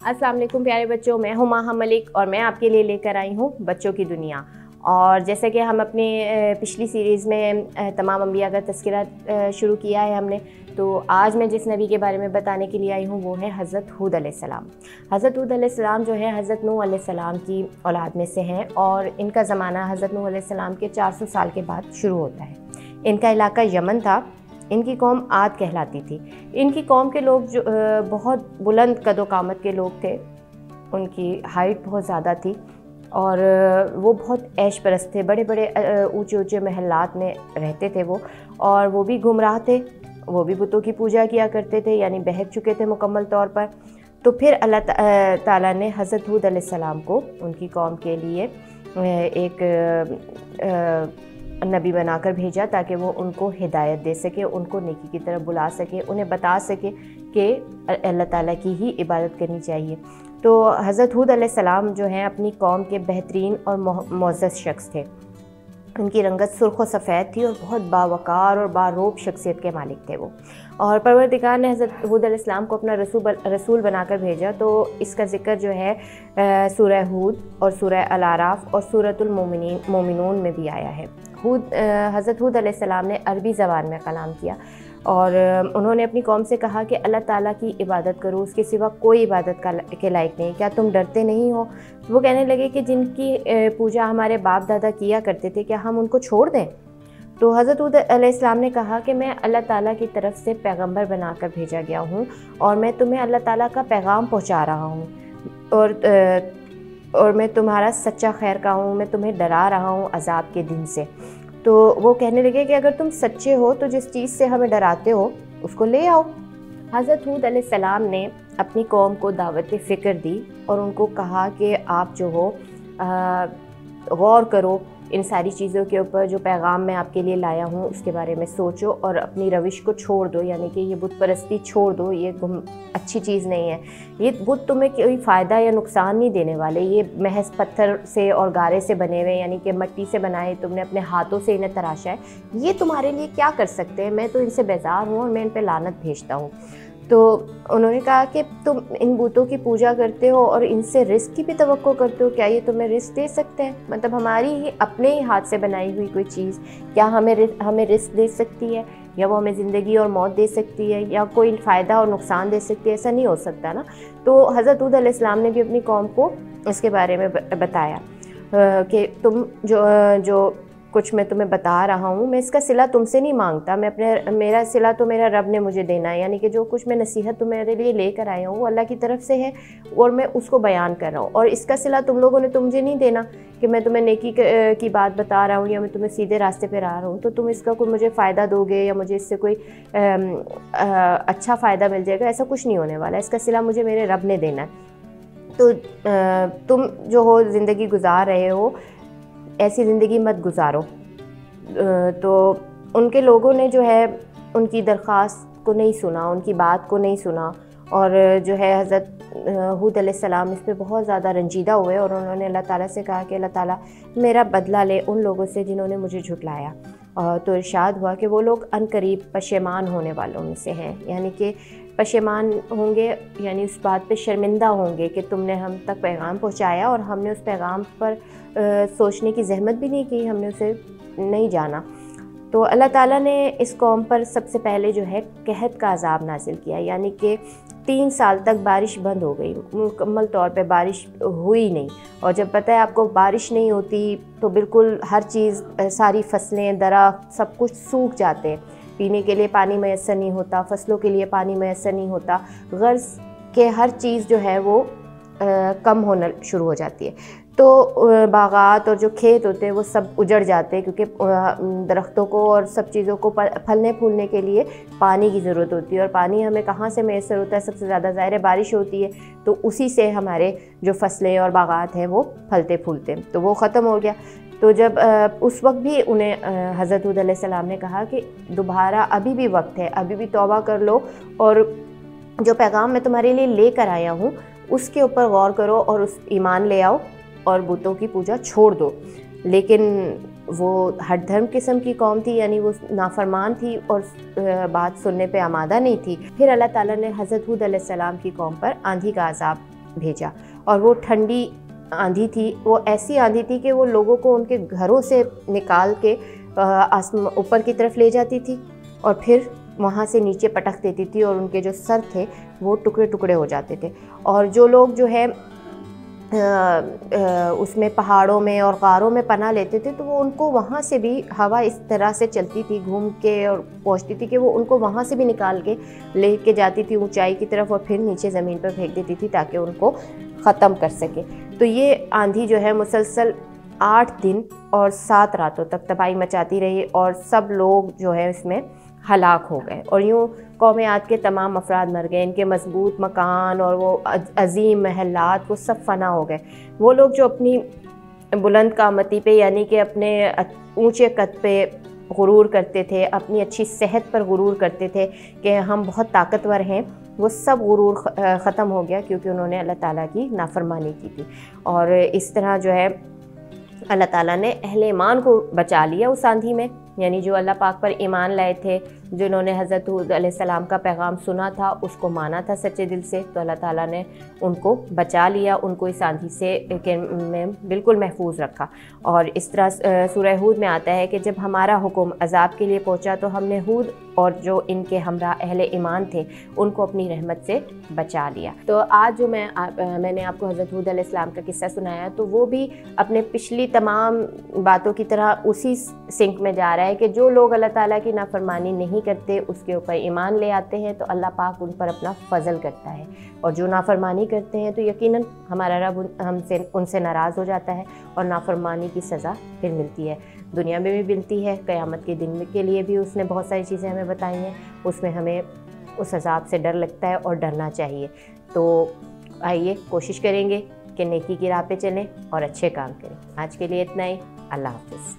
अस्सलाम वालेकुम प्यारे बच्चों, मैं हूँ माहा मलिक और मैं आपके लिए लेकर आई हूँ बच्चों की दुनिया। और जैसे कि हम अपने पिछली सीरीज़ में तमाम अंबिया का तज़किरा शुरू किया है हमने, तो आज मैं जिस नबी के बारे में बताने के लिए आई हूँ वो है हज़रत हूद अलैहिस्सलाम। हज़रत हूद अलैहिस्सलाम जो है हज़रत नूह अलैहिस्सलाम की औलाद में से हैं और इनका ज़माना हज़रत नूह अलैहिस्सलाम के 400 साल के बाद शुरू होता है। इनका इलाका यमन था। इनकी कौम आद कहलाती थी। इनकी कौम के लोग जो बहुत बुलंद कदो कामत के लोग थे, उनकी हाइट बहुत ज़्यादा थी और वो बहुत ऐश परस्त थे। बड़े बड़े ऊंचे ऊंचे महलात में रहते थे वो, और वो भी गुमराह थे। वो भी बुतों की पूजा किया करते थे, यानी बहक चुके थे मुकम्मल तौर पर। तो फिर अल्लाह ताला ने हज़रत हूद अलैहिस्सलाम को उनकी कौम के लिए एक नबी बनाकर भेजा ताकि वो उनको हिदायत दे सके, उनको नेकी की तरफ बुला सके, उन्हें बता सके कि अल्लाह ताला की ही इबादत करनी चाहिए। तो हज़रत हूद अलैहिस्सलाम जो हैं अपनी कौम के बेहतरीन और मुअज़्ज़ज़ शख्स थे। उनकी रंगत सुर्ख व सफ़ेद थी और बहुत बावकार और बारोब शख्सियत के मालिक थे वो। और परवरदिगार ने हज़रत हूद अलैहिस्सलाम को अपना रसूल बनाकर भेजा। तो इसका ज़िक्र जो है सूरह हूद और सूरह अल आराफ और सूरतुल मोमिनून में भी आया है। हज़रत हूद अलैहिस्सलाम ने अरबी ज़बान में कलाम किया और उन्होंने अपनी कौम से कहा कि अल्लाह ताला की इबादत करो, उसके सिवा कोई इबादत के लायक नहीं। क्या तुम डरते नहीं हो? तो वो कहने लगे कि जिनकी पूजा हमारे बाप दादा किया करते थे, क्या हम उनको छोड़ दें? तो हज़रत हूद अलैहिस्सलाम ने कहा कि मैं अल्लाह ताला की तरफ से पैगंबर बनाकर भेजा गया हूँ और मैं तुम्हें अल्लाह ताला का पैगाम पहुँचा रहा हूँ और मैं तुम्हारा सच्चा खैर का हूँ। मैं तुम्हें डरा रहा हूँ अज़ाब के दिन से। तो वो कहने लगे कि अगर तुम सच्चे हो तो जिस चीज़ से हमें डराते हो उसको ले आओ। हज़रत हूद अलैहिस्सलाम ने अपनी कौम को दावत फ़िक्र दी और उनको कहा कि आप जो हो गौर करो इन सारी चीज़ों के ऊपर, जो पैगाम मैं आपके लिए लाया हूँ उसके बारे में सोचो और अपनी रविश को छोड़ दो, यानी कि ये बुत परस्ती छोड़ दो। ये अच्छी चीज़ नहीं है। ये बुत तुम्हें कोई फ़ायदा या नुकसान नहीं देने वाले। ये महज पत्थर से और गारे से बने हुए, यानी कि मिट्टी से बनाए, तुमने अपने हाथों से इन्हें तराशा है, ये तुम्हारे लिए क्या कर सकते हैं? मैं तो इनसे बेजार हूँ और मैं इन पर लानत भेजता हूँ। तो उन्होंने कहा कि तुम इन बूतों की पूजा करते हो और इनसे रिस्क की भी तवक्को करते हो, क्या ये तुम्हें रिस्क दे सकते हैं? मतलब हमारी ही अपने ही हाथ से बनाई हुई कोई चीज़ क्या हमें रिस्क दे सकती है, या वो हमें ज़िंदगी और मौत दे सकती है, या कोई फ़ायदा और नुकसान दे सकती है? ऐसा नहीं हो सकता ना। तो हज़रत हूद अलैहिस्सलाम ने भी अपनी कौम को इसके बारे में बताया कि तुम जो कुछ मैं तुम्हें बता रहा हूँ, मैं इसका सिला तुमसे नहीं मांगता। मेरा सिला तो मेरा रब ने मुझे देना है, यानी कि जो कुछ मैं नसीहत तुम्हारे लिए लेकर आया हूँ वो अल्लाह की तरफ से है और मैं उसको बयान कर रहा हूँ। और इसका सिला तुम लोगों ने मुझे नहीं देना कि मैं तुम्हें नेकी की बात बता रहा हूँ या मैं तुम्हें सीधे रास्ते पर आ रहा हूँ तो तुम इसका कोई मुझे फ़ायदा दोगे या मुझे इससे कोई अच्छा फ़ायदा मिल जाएगा, ऐसा कुछ नहीं होने वाला। इसका सिला मुझे मेरे रब ने देना है। तो तुम जो हो ज़िंदगी गुजार रहे हो, ऐसी ज़िंदगी मत गुजारो। तो उनके लोगों ने जो है उनकी दरख्वास्त को नहीं सुना, उनकी बात को नहीं सुना और जो है हज़रत हूद अलैहिस्सलाम इस पर बहुत ज़्यादा रंजीदा हुए और उन्होंने अल्लाह ताला से कहा कि अल्लाह ताला मेरा बदला ले उन लोगों से जिन्होंने मुझे झुटलाया। तो इरशाद हुआ कि वो लोग अनकरीब पशेमान होने वालों में से हैं, यानी कि पशेमान होंगे, यानी उस बात पे शर्मिंदा होंगे कि तुमने हम तक पैगाम पहुंचाया और हमने उस पैगाम पर सोचने की जहमत भी नहीं की, हमने उसे नहीं जाना। तो अल्लाह ताला ने इस कौम पर सबसे पहले जो है कहत का अज़ाब नाजिल किया, यानी कि 3 साल तक बारिश बंद हो गई, मुकम्मल तौर पे बारिश हुई नहीं। और जब पता है आपको बारिश नहीं होती तो बिल्कुल हर चीज़, सारी फसलें, दरख्त, सब कुछ सूख जाते हैं। पीने के लिए पानी मैसर नहीं होता, फसलों के लिए पानी मैसर नहीं होता, गर्ज़ के हर चीज़ जो है वो कम होना शुरू हो जाती है। तो बागात और जो खेत होते हैं वो सब उजड़ जाते हैं, क्योंकि दरख्तों को और सब चीज़ों को फलने फूलने के लिए पानी की ज़रूरत होती है। और पानी हमें कहाँ से मैसर होता है? सबसे ज़्यादा ज़ाहिर बारिश होती है, तो उसी से हमारे जो फसलें और बागात हैं वो फलते फूलते हैं। तो वो ख़त्म हो गया। तो जब उस वक्त भी उन्हें हज़रत हूद अलैहिस्सलाम ने कहा कि दोबारा अभी भी वक्त है, अभी भी तौबा कर लो और जो पैगाम मैं तुम्हारे लिए लेकर आया हूँ उसके ऊपर गौर करो और उस ईमान ले आओ और बुतों की पूजा छोड़ दो। लेकिन वो हट धर्म किस्म की कौम थी, यानी वो नाफरमान थी और बात सुनने पे आमादा नहीं थी। फिर अल्लाह ताला ने हज़रत हूद अलैहिस्सलाम की कौम पर आंधी का अज़ाब भेजा, और वो ठंडी आंधी थी, वो ऐसी आंधी थी कि वो लोगों को उनके घरों से निकाल के ऊपर की तरफ ले जाती थी और फिर वहाँ से नीचे पटक देती थी, और उनके जो सर थे वो टुकड़े टुकड़े हो जाते थे। और जो लोग जो है उसमें पहाड़ों में और गारों में पनाह लेते थे, तो वो उनको वहाँ से भी हवा इस तरह से चलती थी घूम के और पहुँचती थी कि वो उनको वहाँ से भी निकाल के ले के जाती थी ऊंचाई की तरफ और फिर नीचे ज़मीन पर फेंक देती थी ताकि उनको ख़त्म कर सके। तो ये आंधी जो है मुसलसल 8 दिन और 7 रातों तक तबाही मचाती रही, और सब लोग जो है इसमें हलाक हो गए, और यूँ कौम आद के तमाम अफराद मर गए। इनके मजबूत मकान और वो अजीम महलात वो सब फना हो गए। वो लोग जो अपनी बुलंद कामती पे यानी कि अपने ऊंचे कद पे गुरूर करते थे, अपनी अच्छी सेहत पर गुरूर करते थे कि हम बहुत ताकतवर हैं, वो सब गुरूर ख़त्म हो गया क्योंकि उन्होंने अल्लाह ताला की नाफरमानी की थी। और इस तरह जो है अल्लाह ताला ने अहले ईमान को बचा लिया उस आंधी में, यानी जो अल्लाह पाक पर ईमान लाए थे, जिन्होंने हज़रत हूद अलैहिस्सलाम का पैगाम सुना था, उसको माना था सच्चे दिल से, तो अल्लाह ताला ने उनको बचा लिया, उनको इस आंधी से में बिल्कुल महफूज रखा। और इस तरह सूरह हूद में आता है कि जब हमारा हुक्म अज़ाब के लिए पहुँचा तो हमने हूद और जो इनके हमरा अहले ईमान थे उनको अपनी रहमत से बचा लिया। तो आज जो मैंने आपको हज़रत हूद अलैहिस्सलाम का किस्सा सुनाया, तो वो भी अपने पिछली तमाम बातों की तरह उसी सिंक में जा रहा है कि जो लोग अल्लाह ताला की नाफरमानी नहीं करते, उसके ऊपर ईमान ले आते हैं, तो अल्लाह पाक उन पर अपना फ़ज़ल करता है, और जो नाफरमानी करते हैं तो यकीनन हमारा रब उनसे नाराज़ हो जाता है और नाफरमानी की सज़ा फिर मिलती है, दुनिया में भी मिलती है, क़यामत के दिन के लिए भी उसने बहुत सारी चीज़ें हमें बताई हैं, उसमें हमें उस अज़ाब से डर लगता है और डरना चाहिए। तो आइए कोशिश करेंगे कि नेकी की राह पे चलें और अच्छे काम करें। आज के लिए इतना ही, अल्लाह हाफ़िज़।